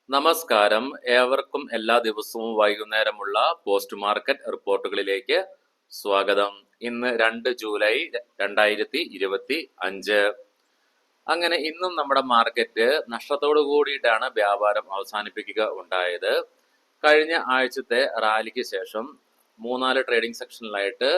നമസ്കാരം. ഏവർക്കും എല്ലാ ദിവസവും വൈകുന്നേരമുള്ള പോസ്റ്റ് മാർക്കറ്റ് റിപ്പോർട്ടുകളിലേക്ക് സ്വാഗതം. ഇന്ന് 2 ജൂലൈ 2025. അങ്ങനെ ഇന്നും നമ്മുടെ മാർക്കറ്റ് നഷ്ടത്തോടു കൂടിയിട്ടാണ് വ്യാപാരം അവസാനിപ്പിക്കുക ഉണ്ടായത്. കഴിഞ്ഞ ആഴ്ചത്തെ റാലിക്ക് ശേഷം 3-4 ട്രേഡിംഗ് സെക്ഷനിലായിട്ട്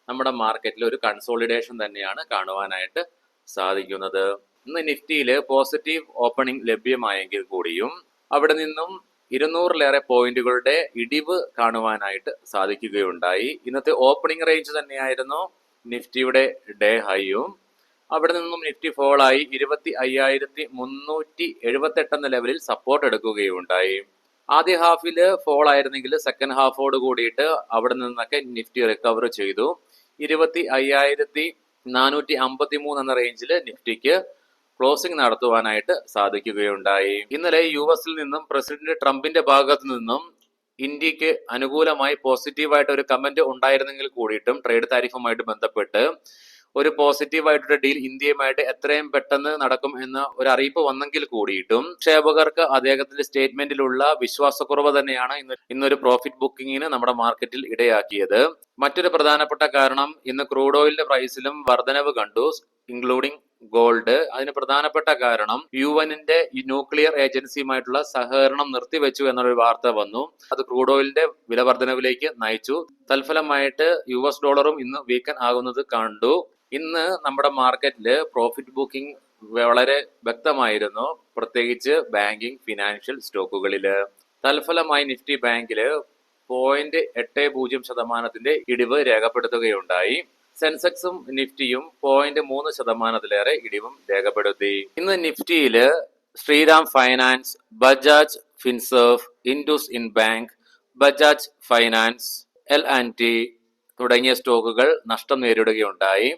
നമ്മുടെ മാർക്കറ്റിൽ ഒരു കൺസോളിഡേഷൻ തന്നെയാണ് കാണുവാനായിട്ട് സാധിക്കുന്നത്. ഇന്ന് നിഫ്റ്റിയിൽ പോസിറ്റീവ് ഓപ്പണിംഗ് ലഭ്യമായെങ്കിൽ കൂടിയും അവിടെ നിന്നും 200-ലേറെ പോയിന്റുകളുടെ ഇടിവ് കാണുവാനായിട്ട് സാധിക്കുകയുണ്ടായി. ഇന്നത്തെ ഓപ്പണിംഗ് റേഞ്ച് തന്നെയായിരുന്നു നിഫ്റ്റിയുടെ ഡേ ഹൈയും. അവിടെ നിന്നും നിഫ്റ്റി ഫോളായി 25,378 എന്ന ലെവലിൽ സപ്പോർട്ട് എടുക്കുകയുണ്ടായി. ആദ്യ ഹാഫിൽ ഫോൾ ആയിരുന്നെങ്കിൽ സെക്കൻഡ് ഹാഫോട് കൂടിയിട്ട് അവിടെ നിന്നൊക്കെ നിഫ്റ്റി റിക്കവർ ചെയ്തു. 25,453 എന്ന റേഞ്ചിൽ നിഫ്റ്റിക്ക് ക്ലോസിംഗ് നടത്തുവാനായിട്ട് സാധിക്കുകയുണ്ടായി. ഇന്നലെ US-ൽ നിന്നും പ്രസിഡന്റ് ട്രംപിന്റെ ഭാഗത്തു നിന്നും ഇന്ത്യക്ക് അനുകൂലമായി പോസിറ്റീവായിട്ട് ഒരു കമന്റ് ഉണ്ടായിരുന്നെങ്കിൽ കൂടിയിട്ടും ട്രേഡ് താരിഫുമായിട്ട് ബന്ധപ്പെട്ട് ഒരു പോസിറ്റീവായിട്ടൊരു ഡീൽ ഇന്ത്യയുമായിട്ട് എത്രയും പെട്ടെന്ന് നടക്കും എന്ന ഒരു അറിയിപ്പ് വന്നെങ്കിൽ കൂടിയിട്ടും നിക്ഷേപകർക്ക് അദ്ദേഹത്തിന്റെ സ്റ്റേറ്റ്മെന്റിലുള്ള വിശ്വാസക്കുറവ് തന്നെയാണ് ഇന്നൊരു പ്രോഫിറ്റ് ബുക്കിങ്ങിന് നമ്മുടെ മാർക്കറ്റിൽ ഇടയാക്കിയത്. മറ്റൊരു പ്രധാനപ്പെട്ട കാരണം ഇന്ന് ക്രൂഡ് ഓയിലിന്റെ പ്രൈസിലും വർധനവ് കണ്ടു, ഇൻക്ലൂഡിംഗ് ഗോൾഡ്. അതിന് പ്രധാനപ്പെട്ട കാരണം UN-ന്റെ ഈ ന്യൂക്ലിയർ ഏജൻസിയുമായിട്ടുള്ള സഹകരണം നിർത്തിവെച്ചു എന്നൊരു വാർത്ത വന്നു. അത് ക്രൂഡ് ഓയിലിന്റെ വില വർധനവിലേക്ക് നയിച്ചു. തൽഫലമായിട്ട് US ഡോളറും ഇന്ന് വീക്കൻ ആകുന്നത് കണ്ടു. ഇന്ന് നമ്മുടെ മാർക്കറ്റില് പ്രോഫിറ്റ് ബുക്കിംഗ് വളരെ വ്യക്തമായിരുന്നു, പ്രത്യേകിച്ച് ബാങ്കിങ്, ഫിനാൻഷ്യൽ സ്റ്റോക്കുകളില്. തൽഫലമായി നിഫ്റ്റി ബാങ്കില് 0.80% ഇടിവ് രേഖപ്പെടുത്തുകയുണ്ടായി. സെൻസെക്സും നിഫ്റ്റിയും 0.3% ഇടിവും രേഖപ്പെടുത്തി. ഇന്ന് നിഫ്റ്റിയില് Shriram finance, Bajaj Finserv, IndusInd bank, Bajaj finance, L&T തുടങ്ങിയ സ്റ്റോക്കുകൾ നഷ്ടം നേരിടുകയുണ്ടായി.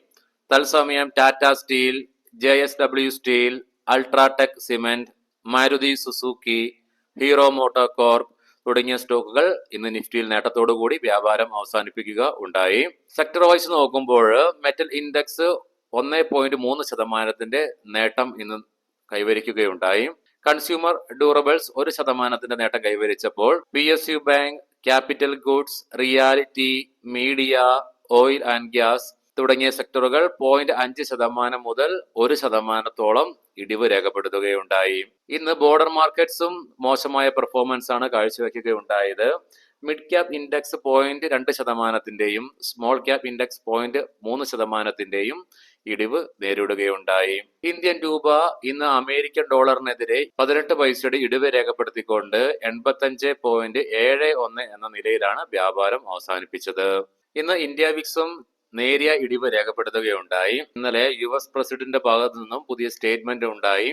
തത്സമയം Tata steel, JSW steel, UltraTech cement, Maruti Suzuki, Hero MotoCorp തുടങ്ങിയ സ്റ്റോക്കുകൾ ഇന്ന് നിഫ്റ്റിയിൽ നേട്ടത്തോടുകൂടി വ്യാപാരം അവസാനിപ്പിക്കുക ഉണ്ടായി. സെക്ടർ വൈസ് നോക്കുമ്പോൾ മെറ്റൽ ഇൻഡെക്സ് 1.3% നേട്ടം ഇന്ന് കൈവരിക്കുകയുണ്ടായി. കൺസ്യൂമർ ഡ്യൂറബിൾസ് 1% നേട്ടം കൈവരിച്ചപ്പോൾ PSU bank, capital goods, realty, media, oil and gas തുടങ്ങിയ സെക്ടറുകൾ 0.5% മുതൽ 1% ഇടിവ് രേഖപ്പെടുത്തുകയുണ്ടായി. ഇന്ന് ബോർഡർ മാർക്കറ്റ്സും മോശമായ പെർഫോമൻസ് ആണ് കാഴ്ചവെക്കുകയുണ്ടായത്. Mid cap index 0.2%, small cap index 0.3% ഇടിവ് നേരിടുകയുണ്ടായി. ഇന്ത്യൻ രൂപ ഇന്ന് അമേരിക്കൻ ഡോളറിനെതിരെ 18 പൈസയുടെ ഇടിവ് രേഖപ്പെടുത്തിക്കൊണ്ട് 85.71 എന്ന നിലയിലാണ് വ്യാപാരം അവസാനിപ്പിച്ചത്. ഇന്ന് ഇന്ത്യ വിക്സും നേരിയ ഇടിവ് രേഖപ്പെടുത്തുകയുണ്ടായി. ഇന്നലെ US പ്രസിഡന്റിന്റെ ഭാഗത്തു നിന്നും പുതിയ സ്റ്റേറ്റ്മെന്റ് ഉണ്ടായി.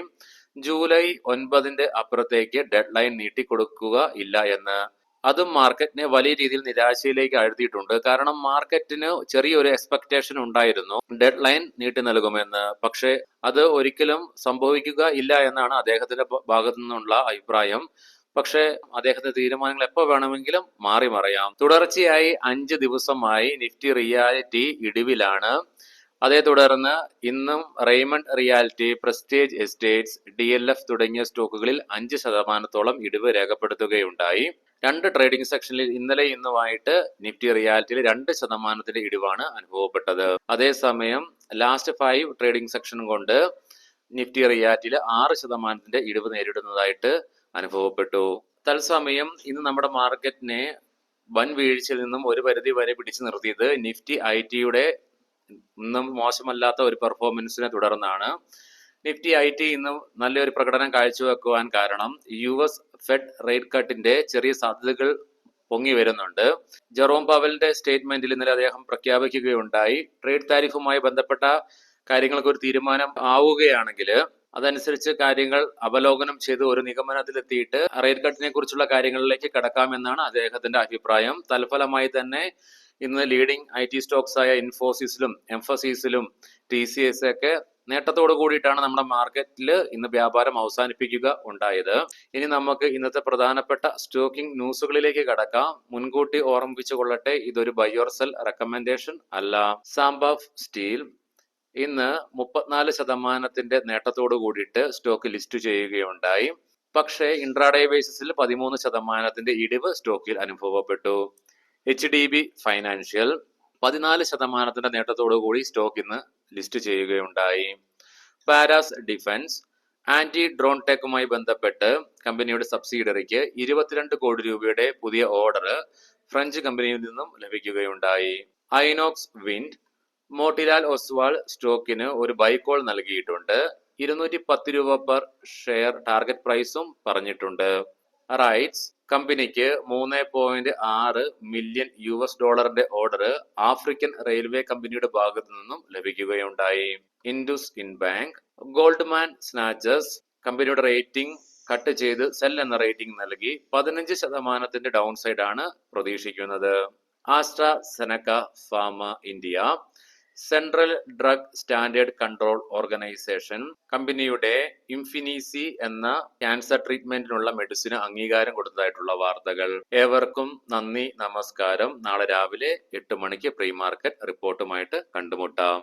ജൂലൈ 9 അപ്പുറത്തേക്ക് ഡെഡ് ലൈൻ നീട്ടിക്കൊടുക്കുക ഇല്ല എന്ന്. അതും മാർക്കറ്റിനെ വലിയ രീതിയിൽ നിരാശയിലേക്ക് ആഴ്ത്തിയിട്ടുണ്ട്. കാരണം മാർക്കറ്റിന് ചെറിയൊരു എക്സ്പെക്ടേഷൻ ഉണ്ടായിരുന്നു ഡെഡ് ലൈൻ നീട്ടി നൽകുമെന്ന്. പക്ഷെ അത് ഒരിക്കലും സംഭവിക്കുക ഇല്ല എന്നാണ് അദ്ദേഹത്തിന്റെ ഭാഗത്തു നിന്നുള്ള അഭിപ്രായം. പക്ഷെ അദ്ദേഹത്തിന്റെ തീരുമാനങ്ങൾ എപ്പോൾ വേണമെങ്കിലും മാറി മറിയാം. തുടർച്ചയായി 5 ദിവസമായി നിഫ്റ്റി റിയാലിറ്റി ഇടിവിലാണ്. അതേ തുടർന്ന് ഇന്നും Raymond reality, prestige estates, DLF തുടങ്ങിയ സ്റ്റോക്കുകളിൽ 5% ഇടിവ് രേഖപ്പെടുത്തുകയുണ്ടായി. 2 ട്രേഡിംഗ് സെക്ഷനിൽ ഇന്നലെ ഇന്നുമായിട്ട് നിഫ്റ്റി റിയാലിറ്റിയിൽ 2% ഇടിവാണ് അനുഭവപ്പെട്ടത്. അതേസമയം ലാസ്റ്റ് 5 ട്രേഡിംഗ് സെക്ഷൻ കൊണ്ട് നിഫ്റ്റി റിയാലിറ്റിയിൽ 6% ഇടിവ് നേരിടുന്നതായിട്ട് അനുഭവപ്പെട്ടു. തത്സമയം ഇന്ന് നമ്മുടെ മാർക്കറ്റിനെ വൻ വീഴ്ചയിൽ നിന്നും ഒരു പരിധി വരെ പിടിച്ചു നിർത്തിയത് നിഫ്റ്റി IT-യുടെ ഇന്നും മോശമല്ലാത്ത ഒരു പെർഫോമൻസിനെ തുടർന്നാണ്. നിഫ്റ്റി IT ഇന്നും നല്ലൊരു പ്രകടനം കാഴ്ചവെക്കുവാൻ കാരണം US ഫെഡ് റേറ്റ് കട്ടിന്റെ ചെറിയ സാധ്യതകൾ പൊങ്ങി വരുന്നുണ്ട്. ജെറോം പവലിന്റെ സ്റ്റേറ്റ്മെന്റിൽ ഇന്നലെ അദ്ദേഹം പ്രഖ്യാപിക്കുകയുണ്ടായി, ട്രേഡ് താരിഫുമായി ബന്ധപ്പെട്ട കാര്യങ്ങൾക്ക് ഒരു തീരുമാനം ആവുകയാണെങ്കിൽ അതനുസരിച്ച് കാര്യങ്ങൾ അവലോകനം ചെയ്ത് ഒരു നിഗമനത്തിലെത്തിയിട്ട് റേറ്റ് കട്ടിനെ കുറിച്ചുള്ള കാര്യങ്ങളിലേക്ക് കടക്കാമെന്നാണ് അദ്ദേഹത്തിന്റെ അഭിപ്രായം. തൽഫലമായി തന്നെ ഇന്ന് ലീഡിംഗ് IT സ്റ്റോക്സ് ആയ ഇൻഫോസിസിലും എംഫസിസിലും TCS ഒക്കെ നേട്ടത്തോടു കൂടിയിട്ടാണ് നമ്മുടെ മാർക്കറ്റിൽ ഇന്ന് വ്യാപാരം അവസാനിപ്പിക്കുക ഉണ്ടായത്. ഇനി നമുക്ക് ഇന്നത്തെ പ്രധാനപ്പെട്ട സ്റ്റോക്കിംഗ് ന്യൂസുകളിലേക്ക് കടക്കാം. മുൻകൂട്ടി ഓർമ്മിപ്പിച്ചു കൊള്ളട്ടെ, ഇതൊരു ബൈ ഓർ സെൽ റെക്കമെൻഡേഷൻ അല്ല. സാംബാഫ് സ്റ്റീൽ ഇന്ന് 34% നേട്ടത്തോടു കൂടിയിട്ട് സ്റ്റോക്ക് ലിസ്റ്റ് ചെയ്യുകയുണ്ടായി. പക്ഷേ ഇൻട്രാഡേ ബേസിസിൽ 13% ഇടിവ് സ്റ്റോക്കിൽ അനുഭവപ്പെട്ടു. HDB ഫൈനാൻഷ്യൽ 14% നേട്ടത്തോടുകൂടി സ്റ്റോക്ക് ഇന്ന് ലിസ്റ്റ് ചെയ്യുകയുണ്ടായി. പാരാസ് ഡിഫൻസ് ആന്റി ഡ്രോൺ ടെക്കുമായി ബന്ധപ്പെട്ട് കമ്പനിയുടെ സബ്സിഡിയറിക്ക് 22 കോടി രൂപയുടെ പുതിയ ഓർഡർ ഫ്രഞ്ച് കമ്പനിയിൽ നിന്നും ലഭിക്കുകയുണ്ടായി. ഐനോക്സ് വിൻഡ് മോട്ടിലാൽ ഒസ്വാൾ സ്റ്റോക്കിന് ഒരു ബൈ കോൾ നൽകിയിട്ടുണ്ട്. 210 രൂപ പെർ ഷെയർ ടാർഗറ്റ് പ്രൈസും പറഞ്ഞിട്ടുണ്ട്. റൈറ്റ്സ് കമ്പനിക്ക് 3.6 million US$ order African railway കമ്പനിയുടെ ഭാഗത്തു നിന്നും ലഭിക്കുകയുണ്ടായി. ഇൻഡസ് ഇൻഡ് ബാങ്ക് ഗോൾഡ്മാൻ സ്നാച്ചസ് കമ്പനിയുടെ റേറ്റിംഗ് കട്ട് ചെയ്ത് സെൽ എന്ന റേറ്റിംഗ് നൽകി 15% ഡൗൺ സൈഡ് ആണ് പ്രതീക്ഷിക്കുന്നത്. AstraZeneca pharma India central drug standard control organisation കമ്പനിയുടെ ഇൻഫിനിസി എന്ന ക്യാൻസർ ട്രീറ്റ്മെന്റിനുള്ള മെഡിസിന് അംഗീകാരം കൊടുത്തതായിട്ടുള്ള വാർത്തകൾ. ഏവർക്കും നന്ദി, നമസ്കാരം. നാളെ രാവിലെ 8 മണിക്ക് പ്രീ മാർക്കറ്റ് റിപ്പോർട്ടുമായിട്ട് കണ്ടുമുട്ടാം.